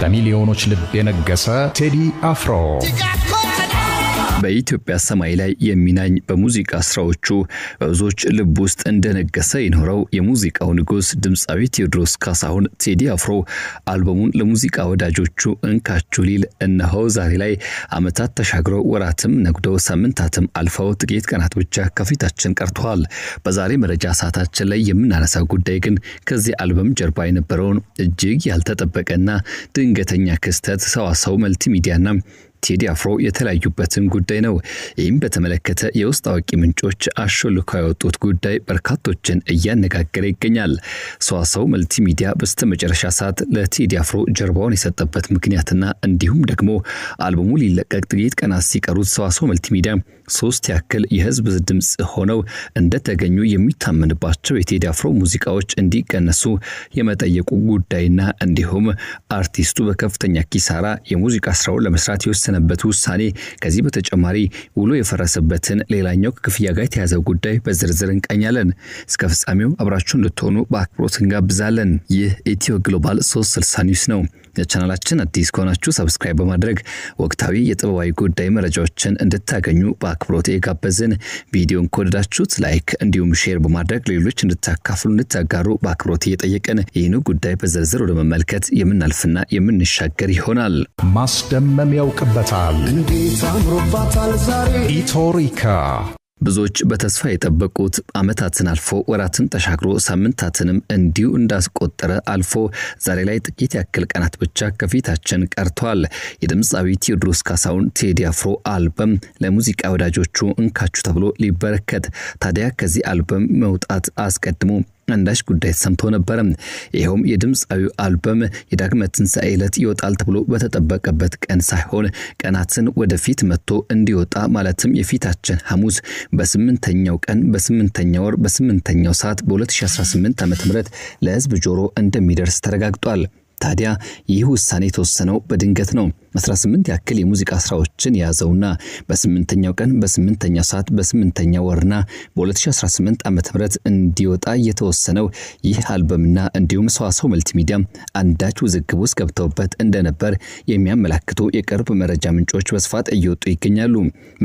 በሚሊዮኖች ልብ የነገሰ ቴዲ አፍሮ በኢትዮጵያ ሰማይ ላይ የሚናኝ በሙዚቃ ስራዎቹ በብዙዎች ልብ ውስጥ እንደነገሰ ይኖረው የሙዚቃው ንጉስ ድምጻዊ ቴዎድሮስ ካሳሁን ቴዲ አፍሮ አልበሙን ለሙዚቃ ወዳጆቹ እንካቹ ሊል እነሆ ዛሬ ላይ አመታት ተሻግረው ወራትም ነግደው ሳምንታትም አልፈው ጥቂት ቀናት ብቻ ከፊታችን ቀርተዋል። በዛሬ መረጃ ሰዓታችን ላይ የምናነሳው ጉዳይ ግን ከዚህ አልበም ጀርባ የነበረውን እጅግ ያልተጠበቀና ድንገተኛ ክስተት ሰዋሰው መልቲሚዲያና ቴዲ አፍሮ የተለያዩበትን ጉዳይ ነው። ይህም በተመለከተ የውስጥ አዋቂ ምንጮች አሾልከው ያወጡት ጉዳይ በርካቶችን እያነጋገረ ይገኛል። ሰዋሰው መልቲሚዲያ በስተመጨረሻ ሰዓት ለቴዲ አፍሮ ጀርባውን የሰጠበት ምክንያትና እንዲሁም ደግሞ አልበሙ ሊለቀቅ ጥቂት ቀናት ሲቀሩት ሰዋሰው መልቲሚዲያ 3 ያክል የህዝብ ድምጽ ሆነው እንደተገኙ የሚታመንባቸው የቴዲ አፍሮ ሙዚቃዎች እንዲቀነሱ የመጠየቁ ጉዳይና እንዲሁም አርቲስቱ በከፍተኛ ኪሳራ የሙዚቃ ስራውን ለመስራት የወሰነበት ውሳኔ ከዚህ በተጨማሪ ውሎ የፈረሰበትን ሌላኛው ክፍያ ጋር የተያዘው ጉዳይ በዝርዝር እንቃኛለን። እስከ ፍጻሜው አብራችሁን እንድትሆኑ በአክብሮት እንጋብዛለን። ይህ ኢትዮ ግሎባል 360 ኒውስ ነው። ለቻናላችን አዲስ ከሆናችሁ ሰብስክራይብ በማድረግ ወቅታዊ የጥበባዊ ጉዳይ መረጃዎችን እንድታገኙ በአክብሮት የጋበዝን። ቪዲዮን ከወደዳችሁት ላይክ እንዲሁም ሼር በማድረግ ሌሎች እንድታካፍሉ እንድታጋሩ በአክብሮት እየጠየቅን ይህን ጉዳይ በዝርዝር ወደ መመልከት የምናልፍና የምንሻገር ይሆናል። ማስደመም ያውቅበታል። እንዴት አምሮባታል ዛሬ ኢቶሪካ ብዙዎች በተስፋ የጠበቁት አመታትን አልፎ ወራትን ተሻግሮ ሳምንታትንም እንዲሁ እንዳስቆጠረ አልፎ ዛሬ ላይ ጥቂት ያክል ቀናት ብቻ ከፊታችን ቀርቷል። የድምጻዊ ቴዎድሮስ ካሳሁን ቴዲ አፍሮ አልበም ለሙዚቃ ወዳጆቹ እንካቹ ተብሎ ሊበረከት ታዲያ ከዚህ አልበም መውጣት አስቀድሞ አንዳች ጉዳይ ተሰምቶ ነበር። ይሄውም የድምጻዊው አልበም የዳግመ ትንሣኤ ዕለት ይወጣል ተብሎ በተጠበቀበት ቀን ሳይሆን ቀናትን ወደፊት መጥቶ እንዲወጣ ማለትም የፊታችን ሐሙስ በ8ኛው ቀን በ8ኛው ወር በ8ኛው ሰዓት በ2018 ዓ.ም ለህዝብ ጆሮ እንደሚደርስ ተረጋግጧል። ታዲያ ይህ ውሳኔ ተወሰነው በድንገት ነው። 18 ያክል የሙዚቃ ስራዎችን ያዘውና በ8ኛው ቀን በ8ኛው ሰዓት በ8ኛው ወርና በ2018 ዓ.ም እንዲወጣ የተወሰነው ይህ አልበምና እንዲሁም ሰዋሰው መልቲሚዲያ አንዳች ውዝግብ ውስጥ ገብተውበት እንደነበር የሚያመላክቱ የቅርብ መረጃ ምንጮች በስፋት እየወጡ ይገኛሉ።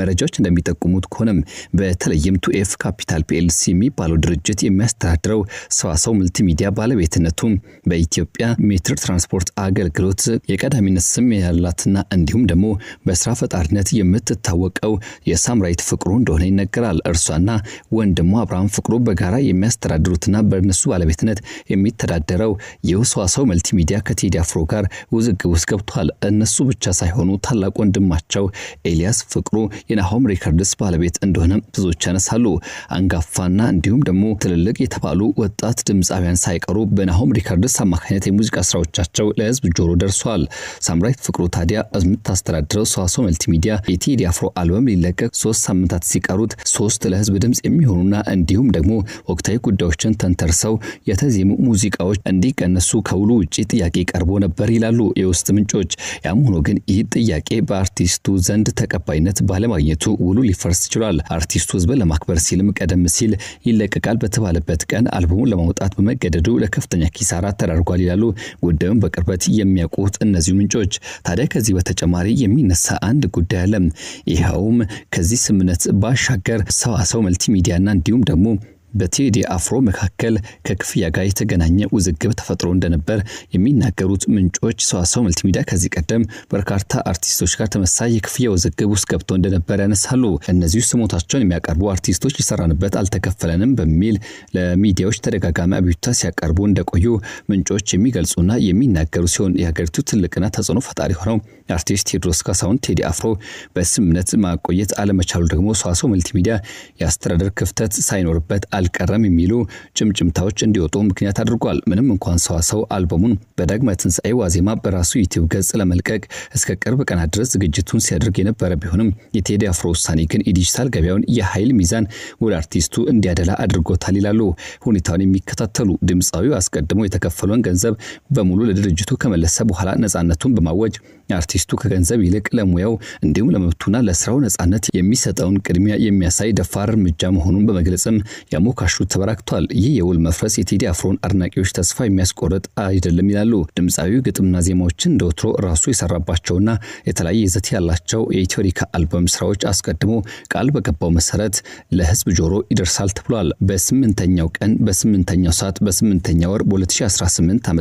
መረጃዎች እንደሚጠቁሙት ከሆነም በተለይም ቱኤፍ ካፒታል ፒኤልሲ የሚባለው ድርጅት የሚያስተዳድረው ሰዋሰው መልቲሚዲያ ባለቤትነቱ በኢትዮጵያ ሜትር ትራንስፖርት አገልግሎት የቀዳሚነት ስም ያላትና እንዲሁም ደግሞ በስራ ፈጣሪነት የምትታወቀው የሳምራይት ፍቅሩ እንደሆነ ይነገራል። እርሷና ወንድሟ አብርሃም ፍቅሩ በጋራ የሚያስተዳድሩትና በእነሱ ባለቤትነት የሚተዳደረው የሰዋሰው መልቲሚዲያ ከቴዲ አፍሮ ጋር ውዝግብ ውስጥ ገብቷል። እነሱ ብቻ ሳይሆኑ ታላቅ ወንድማቸው ኤልያስ ፍቅሩ የናሆም ሪከርድስ ባለቤት እንደሆነ ብዙዎች ያነሳሉ። አንጋፋና እንዲሁም ደግሞ ትልልቅ የተባሉ ወጣት ድምጻውያን ሳይቀሩ በናሆም ሪከርድስ አማካኝነት የሙዚቃ ስራዎቻቸው ለህዝብ ጆሮ ደርሷል። ሳምራይት ፍቅሩ ታዲያ አዝምታስተዳድረው ሰዋሰው መልቲሚዲያ የቴዲ አፍሮ አልበም ሊለቀቅ 3 ሳምንታት ሲቀሩት 3 ለህዝብ ድምጽ የሚሆኑና እንዲሁም ደግሞ ወቅታዊ ጉዳዮችን ተንተርሰው የተዜሙ ሙዚቃዎች እንዲቀነሱ ከውሉ ውጪ ጥያቄ ቀርቦ ነበር ይላሉ የውስጥ ምንጮች። ያም ሆኖ ግን ይህ ጥያቄ በአርቲስቱ ዘንድ ተቀባይነት ባለማግኘቱ ውሉ ሊፈርስ ይችላል። አርቲስቱ ህዝብን ለማክበር ሲልም ቀደም ሲል ይለቀቃል በተባለበት ቀን አልበሙን ለማውጣት በመገደዱ ለከፍተኛ ኪሳራ ተዳርጓል ይላሉ ጉዳዩን በቅርበት የሚያውቁት እነዚህ ምንጮች። ታዲያ ከዚህ በተጨማሪ የሚነሳ አንድ ጉዳይ አለ። ይሄውም ከዚህ ስምነት ባሻገር ሰዋሰው መልቲሚዲያና እንዲሁም ደግሞ በቴዲ አፍሮ መካከል ከክፍያ ጋር የተገናኘ ውዝግብ ተፈጥሮ እንደነበር የሚናገሩት ምንጮች ሰዋሰው መልቲሚዲያ ከዚህ ቀደም በርካታ አርቲስቶች ጋር ተመሳሳይ የክፍያ ውዝግብ ውስጥ ገብቶ እንደነበር ያነሳሉ። እነዚህ ስሞታቸውን የሚያቀርቡ አርቲስቶች ይሰራንበት አልተከፈለንም በሚል ለሚዲያዎች ተደጋጋሚ አቤቱታ ሲያቀርቡ እንደቆዩ ምንጮች የሚገልጹና የሚናገሩ ሲሆን የሀገሪቱ ትልቅና ተጽዕኖ ፈጣሪ ሆነው አርቲስት ቴዎድሮስ ካሳሁን ቴዲ አፍሮ በስምነት ማቆየት አለመቻሉ ደግሞ ሰዋሰው መልቲሚዲያ ያስተዳደር ክፍተት ሳይኖርበት አልቀረም የሚሉ ጭምጭምታዎች እንዲወጡ ምክንያት አድርጓል። ምንም እንኳን ሰዋሰው አልበሙን በዳግመ ትንሣኤ ዋዜማ በራሱ ዩቲዩብ ገጽ ለመልቀቅ እስከ ቅርብ ቀናት ድረስ ዝግጅቱን ሲያደርግ የነበረ ቢሆንም የቴዲ አፍሮ ውሳኔ ግን የዲጂታል ገበያውን የኃይል ሚዛን ወደ አርቲስቱ እንዲያደላ አድርጎታል ይላሉ ሁኔታውን የሚከታተሉ። ድምጻዊው አስቀድሞ የተከፈለውን ገንዘብ በሙሉ ለድርጅቱ ከመለሰ በኋላ ነፃነቱን በማወጅ አርቲስቱ ከገንዘብ ይልቅ ለሙያው እንዲሁም ለመብቱና ለስራው ነጻነት የሚሰጠውን ቅድሚያ የሚያሳይ ደፋር እርምጃ መሆኑን በመግለጽም ያሞካሹት ተበራክቷል። ይህ የውል መፍረስ የቴዲ አፍሮን አድናቂዎች ተስፋ የሚያስቆርጥ አይደለም ይላሉ። ድምጻዊው ግጥምና ዜማዎችን እንደወትሮ ራሱ የሰራባቸውና የተለያየ ይዘት ያላቸው የኢትዮሪካ አልበም ስራዎች አስቀድሞ ቃል በገባው መሰረት ለህዝብ ጆሮ ይደርሳል ተብሏል። በ8ኛው ቀን በ8ኛው ሰዓት በ8ኛው ወር በ2018 ዓ.ም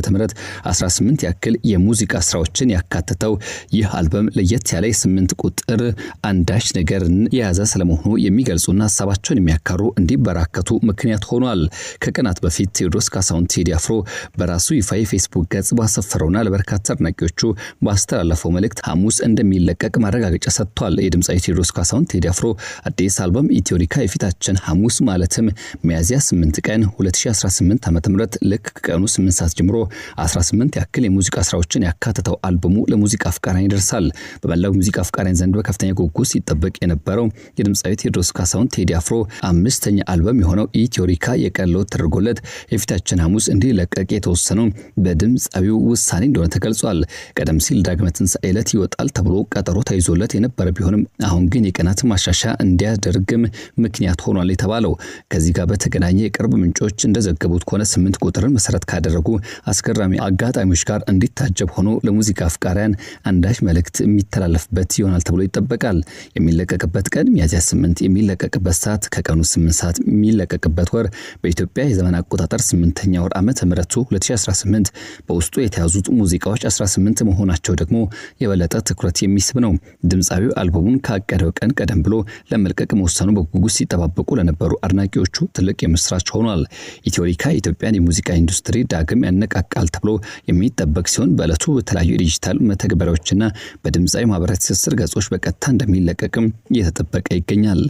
18 ያክል የሙዚቃ ስራዎችን ያካተተው ይህ አልበም ለየት ያለ 8 ቁጥር አንዳች ነገርን የያዘ ስለመሆኑ የሚገልጹና ሐሳባቸውን የሚያካሩ እንዲበራከቱ ምክንያት ሆኗል። ከቀናት በፊት ቴዎድሮስ ካሳሁን ቴዲ አፍሮ በራሱ ይፋዊ ፌስቡክ ገጽ ባሰፈረውና ለበርካታ አድናቂዎቹ ባስተላለፈው መልእክት ሐሙስ እንደሚለቀቅ ማረጋገጫ ሰጥቷል። የድምጻዊ ቴዎድሮስ ካሳሁን ቴዲ አፍሮ አዲስ አልበም ኢትዮሪካ የፊታችን ሐሙስ ማለትም ሚያዝያ 8 ቀን 2018 ዓ.ም ልክ ከቀኑ 8 ሰዓት ጀምሮ 18 ያክል የሙዚቃ ስራዎችን ያካተተው አልበሙ ለሙዚቃ አፍቃሪያን ይደርሳል። በመላው ሙዚቃ አፍቃሪያን ዘንድ በከፍተኛ ጉጉት ሲጠበቅ የነበረው የድምጻዊ ቴዎድሮስ ካሳሁን ቴዲ አፍሮ 5ኛ አልበም የሆነው ኢትዮሪካ የቀለው ተደርጎለት የፊታችን ሐሙስ እንዲለቀቅ የተወሰነው በድምጻዊው ውሳኔ እንደሆነ ተገልጿል። ቀደም ሲል ዳግመ ትንሣኤ ዕለት ይወጣል ተብሎ ቀጠሮ ተይዞለት የነበረ ቢሆንም አሁን ግን የቀናት ማሻሻያ እንዲያደርግም ምክንያት ሆኗል የተባለው ከዚህ ጋር በተገናኘ የቅርብ ምንጮች እንደዘገቡት ከሆነ 8 ቁጥርን መሰረት ካደረጉ አስገራሚ አጋጣሚዎች ጋር እንዲታጀብ ሆኖ ለሙዚቃ አፍቃሪያን አንዳች መልእክት የሚተላለፍበት ይሆናል ተብሎ ይጠበቃል። የሚለቀቅበት ቀን ሚያዝያ 8፣ የሚለቀቅበት ሰዓት ከቀኑ 8 ሰዓት፣ የሚለቀቅበት ወር በኢትዮጵያ የዘመን አቆጣጠር 8ኛ ወር ዓመተ ምህረቱ 2018 በውስጡ የተያዙት ሙዚቃዎች 18 መሆናቸው ደግሞ የበለጠ ትኩረት የሚስብ ነው። ድምጻዊው አልበሙን ካቀደው ቀን ቀደም ብሎ ለመልቀቅ መወሰኑ በጉጉት ሲጠባበቁ ለነበሩ አድናቂዎቹ ትልቅ የምስራች ሆኗል። ኢትዮሪካ የኢትዮጵያን የሙዚቃ ኢንዱስትሪ ዳግም ያነቃቃል ተብሎ የሚጠበቅ ሲሆን በዕለቱ በተለያዩ ዲጂታል መተግበሪያዎችና በድምጻዊ ማህበራዊ ትስስር ገጾች በቀጥታ እንደሚለቀቅም እየተጠበቀ ይገኛል።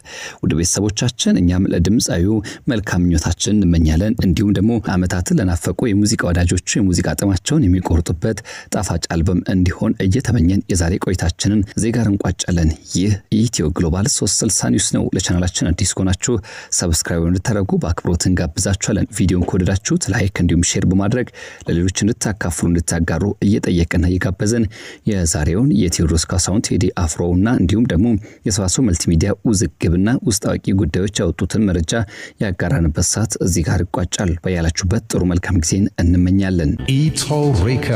ወደ ቤተሰቦቻችን እኛም ለድምጻዊው መልካም ምኞታችን እንመኛለን። እንዲሁም ደግሞ ዓመታትን ለናፈቁ የሙዚቃ ወዳጆች የሙዚቃ ጥማቸውን የሚቆርጡበት ጣፋጭ አልበም እንዲሆን እየተመኘን የዛሬ ቆይታችንን እዚህ ጋር እንቋጫለን። ይህ ኢትዮ ግሎባል 360 ኒውስ ነው። ለቻናላችን አዲስ ከሆናችሁ ሰብስክራይብ እንድታደርጉ በአክብሮት እንጋብዛችኋለን። ቪዲዮን ከወደዳችሁት ላይክ እንዲሁም ሼር በማድረግ ለሌሎች እንድታካፍሉ እንድታጋሩ እየጠየቅና እየጋበዘን የዛሬውን የቴዎድሮስ ካሳሁን ቴዲ አፍሮና እንዲሁም ደግሞ የሰዋሰው መልቲሚዲያ ውዝግብና ውስጥ አዋቂ ጉዳዮች ያወጡትን መረጃ ያጋራንበት ሰዓት እዚህ ጋር ይቋጫል። በያላችሁበት ጥሩ መልካም ጊዜን እንመኛለን። ኢትዮሪካ